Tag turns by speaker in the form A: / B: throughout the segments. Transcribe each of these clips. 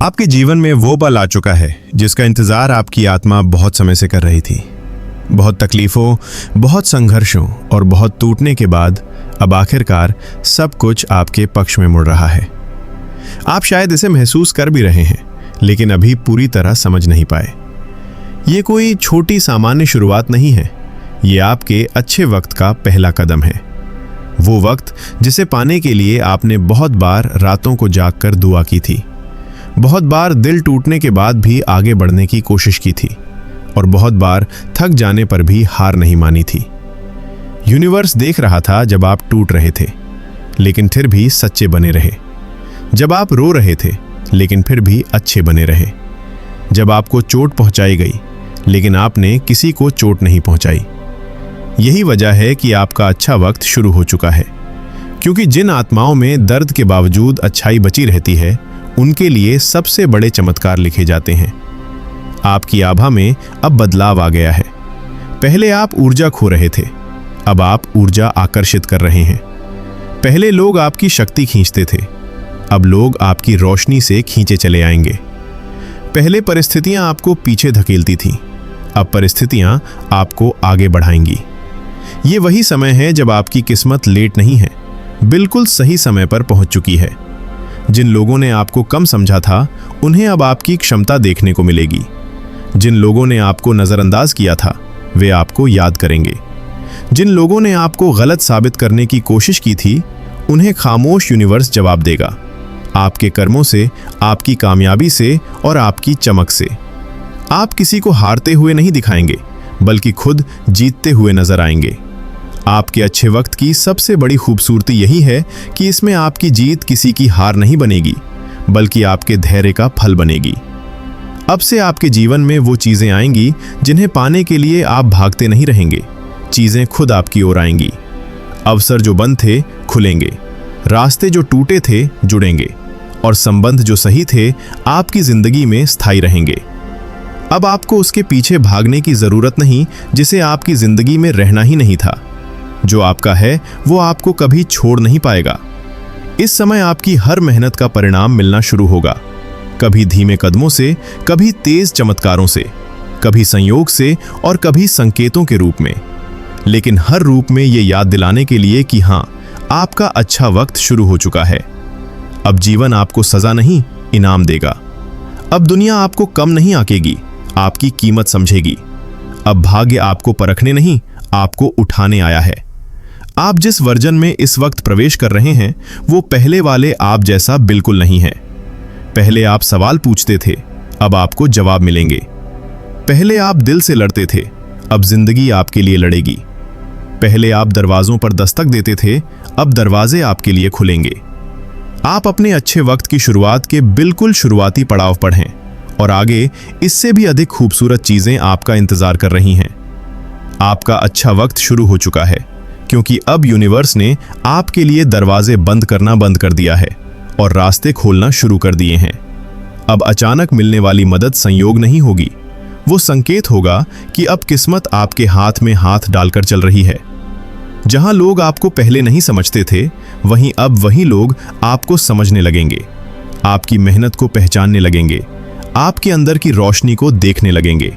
A: आपके जीवन में वो पल आ चुका है जिसका इंतजार आपकी आत्मा बहुत समय से कर रही थी। बहुत तकलीफों, बहुत संघर्षों और बहुत टूटने के बाद अब आखिरकार सब कुछ आपके पक्ष में मुड़ रहा है। आप शायद इसे महसूस कर भी रहे हैं, लेकिन अभी पूरी तरह समझ नहीं पाए। ये कोई छोटी सामान्य शुरुआत नहीं है, ये आपके अच्छे वक्त का पहला कदम है। वो वक्त जिसे पाने के लिए आपने बहुत बार रातों को जागकर दुआ की थी, बहुत बार दिल टूटने के बाद भी आगे बढ़ने की कोशिश की थी और बहुत बार थक जाने पर भी हार नहीं मानी थी। यूनिवर्स देख रहा था जब आप टूट रहे थे, लेकिन फिर भी सच्चे बने रहे। जब आप रो रहे थे, लेकिन फिर भी अच्छे बने रहे। जब आपको चोट पहुंचाई गई, लेकिन आपने किसी को चोट नहीं पहुंचाई। यही वजह है कि आपका अच्छा वक्त शुरू हो चुका है, क्योंकि जिन आत्माओं में दर्द के बावजूद अच्छाई बची रहती है, उनके लिए सबसे बड़े चमत्कार लिखे जाते हैं। आपकी आभा में अब बदलाव आ गया है। पहले आप ऊर्जा खो रहे थे, अब आप ऊर्जा आकर्षित कर रहे हैं। पहले लोग आपकी शक्ति खींचते थे, अब लोग आपकी रोशनी से खींचे चले आएंगे। पहले परिस्थितियां आपको पीछे धकेलती थीं, अब परिस्थितियां आपको आगे बढ़ाएंगी। ये वही समय है जब आपकी किस्मत लेट नहीं है, बिल्कुल सही समय पर पहुंच चुकी है। जिन लोगों ने आपको कम समझा था, उन्हें अब आपकी क्षमता देखने को मिलेगी। जिन लोगों ने आपको नज़रअंदाज किया था, वे आपको याद करेंगे। जिन लोगों ने आपको गलत साबित करने की कोशिश की थी, उन्हें खामोश यूनिवर्स जवाब देगा, आपके कर्मों से, आपकी कामयाबी से और आपकी चमक से। आप किसी को हारते हुए नहीं दिखाएंगे, बल्कि खुद जीतते हुए नजर आएंगे। आपके अच्छे वक्त की सबसे बड़ी खूबसूरती यही है कि इसमें आपकी जीत किसी की हार नहीं बनेगी, बल्कि आपके धैर्य का फल बनेगी। अब से आपके जीवन में वो चीजें आएंगी जिन्हें पाने के लिए आप भागते नहीं रहेंगे। चीजें खुद आपकी ओर आएंगी। अवसर जो बंद थे खुलेंगे, रास्ते जो टूटे थे जुड़ेंगे, और संबंध जो सही थे आपकी जिंदगी में स्थायी रहेंगे। अब आपको उसके पीछे भागने की जरूरत नहीं जिसे आपकी जिंदगी में रहना ही नहीं था। जो आपका है वो आपको कभी छोड़ नहीं पाएगा। इस समय आपकी हर मेहनत का परिणाम मिलना शुरू होगा, कभी धीमे कदमों से, कभी तेज चमत्कारों से, कभी संयोग से और कभी संकेतों के रूप में, लेकिन हर रूप में ये याद दिलाने के लिए कि हाँ, आपका अच्छा वक्त शुरू हो चुका है। अब जीवन आपको सजा नहीं, इनाम देगा। अब दुनिया आपको कम नहीं आंकेगी, आपकी कीमत समझेगी। अब भाग्य आपको परखने नहीं, आपको उठाने आया है। आप जिस वर्जन में इस वक्त प्रवेश कर रहे हैं, वो पहले वाले आप जैसा बिल्कुल नहीं है। पहले आप सवाल पूछते थे, अब आपको जवाब मिलेंगे। पहले आप दिल से लड़ते थे, अब जिंदगी आपके लिए लड़ेगी। पहले आप दरवाजों पर दस्तक देते थे, अब दरवाजे आपके लिए खुलेंगे। आप अपने अच्छे वक्त की शुरुआत के बिल्कुल शुरुआती पड़ाव पर हैं, और आगे इससे भी अधिक खूबसूरत चीजें आपका इंतजार कर रही हैं। आपका अच्छा वक्त शुरू हो चुका है, क्योंकि अब यूनिवर्स ने आपके लिए दरवाजे बंद करना बंद कर दिया है और रास्ते खोलना शुरू कर दिए हैं। अब अचानक मिलने वाली मदद संयोग नहीं होगी, वो संकेत होगा कि अब किस्मत आपके हाथ में हाथ डालकर चल रही है। जहां लोग आपको पहले नहीं समझते थे, वहीं अब वही लोग आपको समझने लगेंगे, आपकी मेहनत को पहचानने लगेंगे, आपके अंदर की रोशनी को देखने लगेंगे,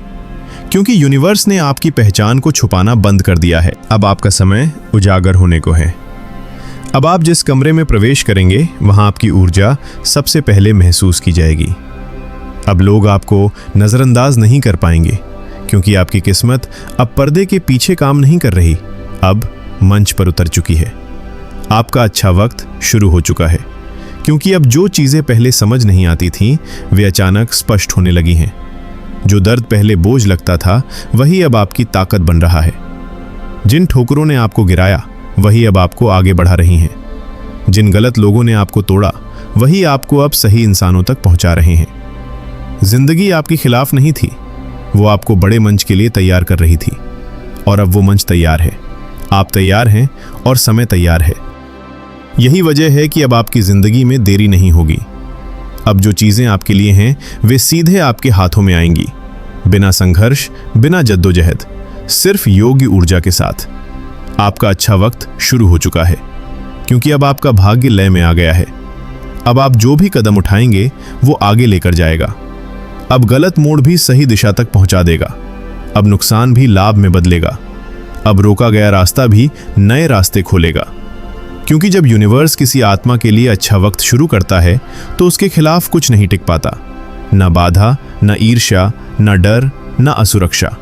A: क्योंकि यूनिवर्स ने आपकी पहचान को छुपाना बंद कर दिया है। अब आपका समय उजागर होने को है। अब आप जिस कमरे में प्रवेश करेंगे, वहां आपकी ऊर्जा सबसे पहले महसूस की जाएगी। अब लोग आपको नज़रअंदाज नहीं कर पाएंगे, क्योंकि आपकी किस्मत अब पर्दे के पीछे काम नहीं कर रही, अब मंच पर उतर चुकी है। आपका अच्छा वक्त शुरू हो चुका है, क्योंकि अब जो चीज़ें पहले समझ नहीं आती थीं, वे अचानक स्पष्ट होने लगी हैं। जो दर्द पहले बोझ लगता था, वही अब आपकी ताकत बन रहा है। जिन ठोकरों ने आपको गिराया, वही अब आपको आगे बढ़ा रही हैं। जिन गलत लोगों ने आपको तोड़ा, वही आपको अब सही इंसानों तक पहुंचा रहे हैं। जिंदगी आपके खिलाफ नहीं थी, वो आपको बड़े मंच के लिए तैयार कर रही थी, और अब वो मंच तैयार है। आप तैयार हैं और समय तैयार है। यही वजह है कि अब आपकी जिंदगी में देरी नहीं होगी। अब जो चीजें आपके लिए हैं, वे सीधे आपके हाथों में आएंगी, बिना संघर्ष, बिना जद्दोजहद, सिर्फ योग्य ऊर्जा के साथ। आपका अच्छा वक्त शुरू हो चुका है, क्योंकि अब आपका भाग्य लय में आ गया है। अब आप जो भी कदम उठाएंगे वो आगे लेकर जाएगा। अब गलत मोड़ भी सही दिशा तक पहुंचा देगा। अब नुकसान भी लाभ में बदलेगा। अब रोका गया रास्ता भी नए रास्ते खोलेगा। क्योंकि जब यूनिवर्स किसी आत्मा के लिए अच्छा वक्त शुरू करता है तो उसके खिलाफ कुछ नहीं टिक पाता, न बाधा, न ईर्ष्या, न डर, न असुरक्षा।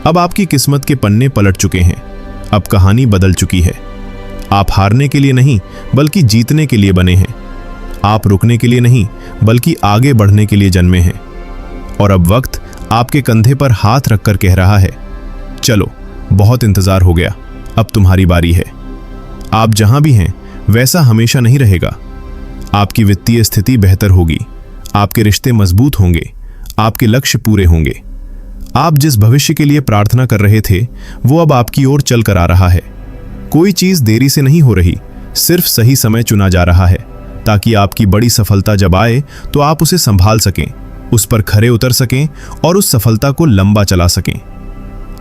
A: अब आपकी किस्मत के पन्ने पलट चुके हैं। अब कहानी बदल चुकी है। आप हारने के लिए नहीं बल्कि जीतने के लिए बने हैं। आप रुकने के लिए नहीं बल्कि आगे बढ़ने के लिए जन्मे हैं। और अब वक्त आपके कंधे पर हाथ रखकर कह रहा है, चलो, बहुत इंतजार हो गया, अब तुम्हारी बारी है। आप जहां भी हैं वैसा हमेशा नहीं रहेगा। आपकी वित्तीय स्थिति बेहतर होगी, आपके रिश्ते मजबूत होंगे, आपके लक्ष्य पूरे होंगे। आप जिस भविष्य के लिए प्रार्थना कर रहे थे वो अब आपकी ओर चल कर आ रहा है। कोई चीज देरी से नहीं हो रही, सिर्फ सही समय चुना जा रहा है ताकि आपकी बड़ी सफलता जब आए तो आप उसे संभाल सकें, उस पर खरे उतर सकें और उस सफलता को लंबा चला सकें।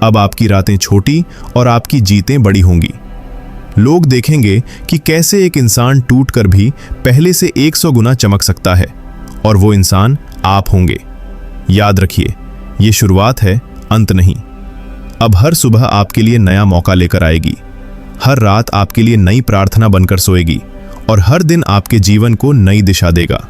A: अब आपकी रातें छोटी और आपकी जीतें बड़ी होंगी। लोग देखेंगे कि कैसे एक इंसान टूटकर भी पहले से 100 गुना चमक सकता है, और वो इंसान आप होंगे। याद रखिए, ये शुरुआत है, अंत नहीं। अब हर सुबह आपके लिए नया मौका लेकर आएगी। हर रात आपके लिए नई प्रार्थना बनकर सोएगी और हर दिन आपके जीवन को नई दिशा देगा।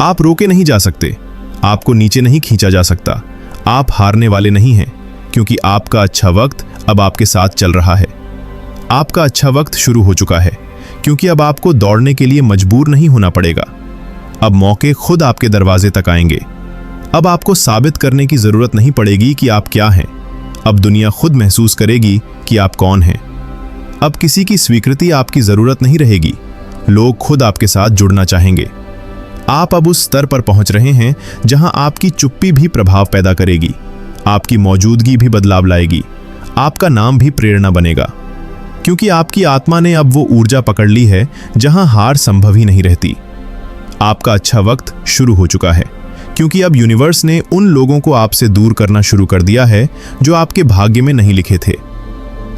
A: आप रोके नहीं जा सकते, आपको नीचे नहीं खींचा जा सकता। आप हारने वाले नहीं हैं, क्योंकि आपका अच्छा वक्त अब आपके साथ चल रहा है। आपका अच्छा वक्त शुरू हो चुका है, क्योंकि अब आपको दौड़ने के लिए मजबूर नहीं होना पड़ेगा। अब मौके खुद आपके दरवाजे तक आएंगे। अब आपको साबित करने की जरूरत नहीं पड़ेगी कि आप क्या हैं। अब दुनिया खुद महसूस करेगी कि आप कौन हैं। अब किसी की स्वीकृति आपकी जरूरत नहीं रहेगी, लोग खुद आपके साथ जुड़ना चाहेंगे। आप अब उस स्तर पर पहुंच रहे हैं जहां आपकी चुप्पी भी प्रभाव पैदा करेगी, आपकी मौजूदगी भी बदलाव लाएगी, आपका नाम भी प्रेरणा बनेगा। क्योंकि आपकी आत्मा ने अब वो ऊर्जा पकड़ ली है जहां हार संभव ही नहीं रहती। आपका अच्छा वक्त शुरू हो चुका है, क्योंकि अब यूनिवर्स ने उन लोगों को आपसे दूर करना शुरू कर दिया है जो आपके भाग्य में नहीं लिखे थे।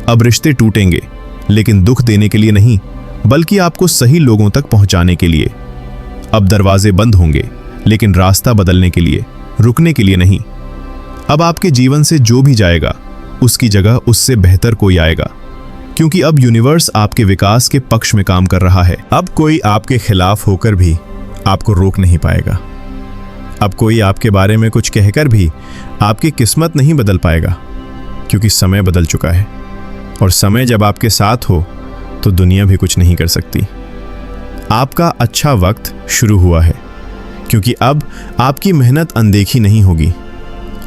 A: अब रिश्ते टूटेंगे, लेकिन दुख देने के लिए नहीं, बल्कि आपको सही लोगों तक पहुंचाने के लिए। अब दरवाजे बंद होंगे, लेकिन रास्ता बदलने के लिए, रुकने के लिए नहीं। अब आपके जीवन से जो भी जाएगा उसकी जगह उससे बेहतर कोई आएगा, क्योंकि अब यूनिवर्स आपके विकास के पक्ष में काम कर रहा है। अब कोई आपके खिलाफ होकर भी आपको रोक नहीं पाएगा। अब कोई आपके बारे में कुछ कहकर भी आपकी किस्मत नहीं बदल पाएगा, क्योंकि समय बदल चुका है। और समय जब आपके साथ हो तो दुनिया भी कुछ नहीं कर सकती। आपका अच्छा वक्त शुरू हुआ है, क्योंकि अब आपकी मेहनत अनदेखी नहीं होगी।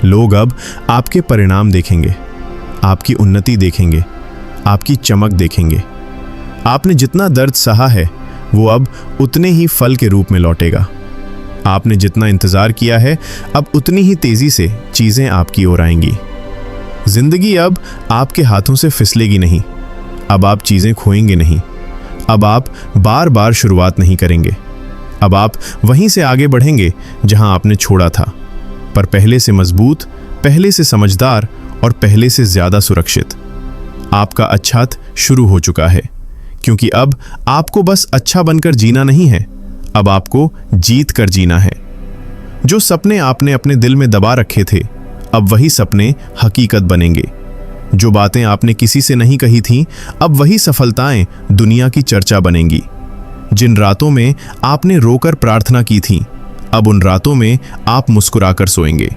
A: लोग अब आपके परिणाम देखेंगे, आपकी उन्नति देखेंगे, आपकी चमक देखेंगे। आपने जितना दर्द सहा है वो अब उतने ही फल के रूप में लौटेगा। आपने जितना इंतजार किया है अब उतनी ही तेजी से चीजें आपकी ओर आएंगी। जिंदगी अब आपके हाथों से फिसलेगी नहीं। अब आप चीजें खोएंगे नहीं। अब आप बार बार शुरुआत नहीं करेंगे। अब आप वहीं से आगे बढ़ेंगे जहां आपने छोड़ा था, पर पहले से मजबूत, पहले से समझदार और पहले से ज्यादा सुरक्षित। आपका अच्छा शुरू हो चुका है, क्योंकि अब आपको बस अच्छा बनकर जीना नहीं है, अब आपको जीत कर जीना है। जो सपने आपने अपने दिल में दबा रखे थे, अब वही सपने हकीकत बनेंगे। जो बातें आपने किसी से नहीं कही थीं, अब वही सफलताएं दुनिया की चर्चा बनेंगी। जिन रातों में आपने रोकर प्रार्थना की थी, अब उन रातों में आप मुस्कुराकर सोएंगे,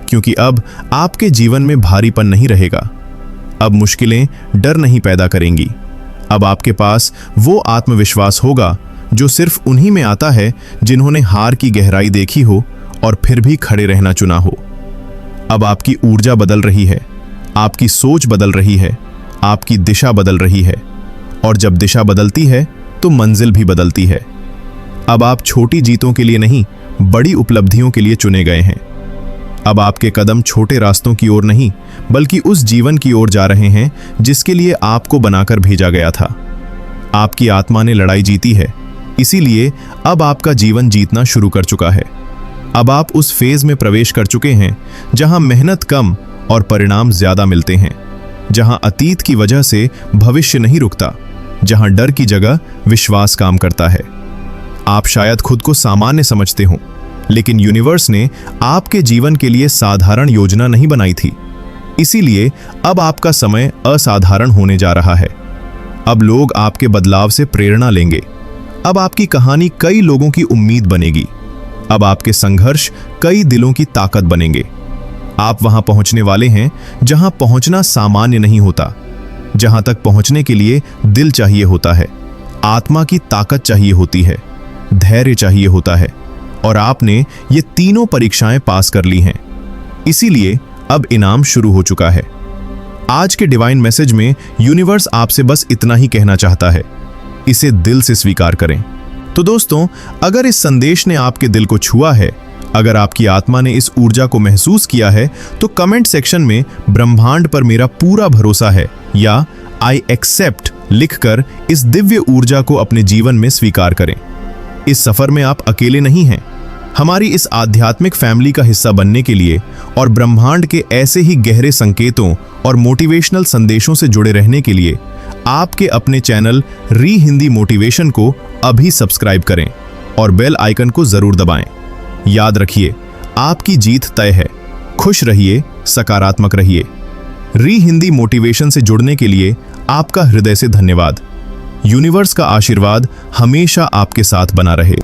A: क्योंकि अब आपके जीवन में भारीपन नहीं रहेगा। अब मुश्किलें डर नहीं पैदा करेंगी। अब आपके पास वो आत्मविश्वास होगा जो सिर्फ उन्हीं में आता है जिन्होंने हार की गहराई देखी हो और फिर भी खड़े रहना चुना हो। अब आपकी ऊर्जा बदल रही है, आपकी सोच बदल रही है, आपकी दिशा बदल रही है, और जब दिशा बदलती है तो मंजिल भी बदलती है। अब आप छोटी जीतों के लिए नहीं, बड़ी उपलब्धियों के लिए चुने गए हैं। अब आपके कदम छोटे रास्तों की ओर नहीं, बल्कि उस जीवन की ओर जा रहे हैं जिसके लिए आपको बनाकर भेजा गया था। आपकी आत्मा ने लड़ाई जीती है, इसीलिए अब आपका जीवन जीतना शुरू कर चुका है। अब आप उस फेज में प्रवेश कर चुके हैं जहां मेहनत कम और परिणाम ज्यादा मिलते हैं, जहां अतीत की वजह से भविष्य नहीं रुकता, जहां डर की जगह विश्वास काम करता है। आप शायद खुद को सामान्य समझते हो, लेकिन यूनिवर्स ने आपके जीवन के लिए साधारण योजना नहीं बनाई थी। इसीलिए अब आपका समय असाधारण होने जा रहा है। अब लोग आपके बदलाव से प्रेरणा लेंगे। अब आपकी कहानी कई लोगों की उम्मीद बनेगी। अब आपके संघर्ष कई दिलों की ताकत बनेंगे। आप वहां पहुंचने वाले हैं जहां पहुंचना सामान्य नहीं होता, जहां तक पहुंचने के लिए दिल चाहिए होता है, आत्मा की ताकत चाहिए होती है, धैर्य चाहिए होता है, और आपने ये तीनों परीक्षाएं पास कर ली हैं। इसीलिए अब इनाम शुरू हो चुका है। आज के डिवाइन मैसेज में यूनिवर्स आपसे बस इतना ही कहना चाहता है, इसे दिल से स्वीकार करें। तो दोस्तों, अगर इस संदेश ने आपके दिल को छुआ है, अगर आपकी आत्मा ने इस ऊर्जा को महसूस किया है, तो कमेंट सेक्शन में ब्रह्मांड पर मेरा पूरा भरोसा है या आई एक्सेप्ट लिखकर इस दिव्य ऊर्जा को अपने जीवन में स्वीकार करें। इस सफर में आप अकेले नहीं हैं। हमारी इस आध्यात्मिक फैमिली का हिस्सा बनने के लिए और ब्रह्मांड के ऐसे ही गहरे संकेतों और मोटिवेशनल संदेशों से जुड़े रहने के लिए आपके अपने चैनल री हिंदी मोटिवेशन को अभी सब्सक्राइब करें और बेल आइकन को जरूर दबाएं। याद रखिए, आपकी जीत तय है। खुश रहिए, सकारात्मक रहिए। री हिंदी मोटिवेशन से जुड़ने के लिए आपका हृदय से धन्यवाद। यूनिवर्स का आशीर्वाद हमेशा आपके साथ बना रहे।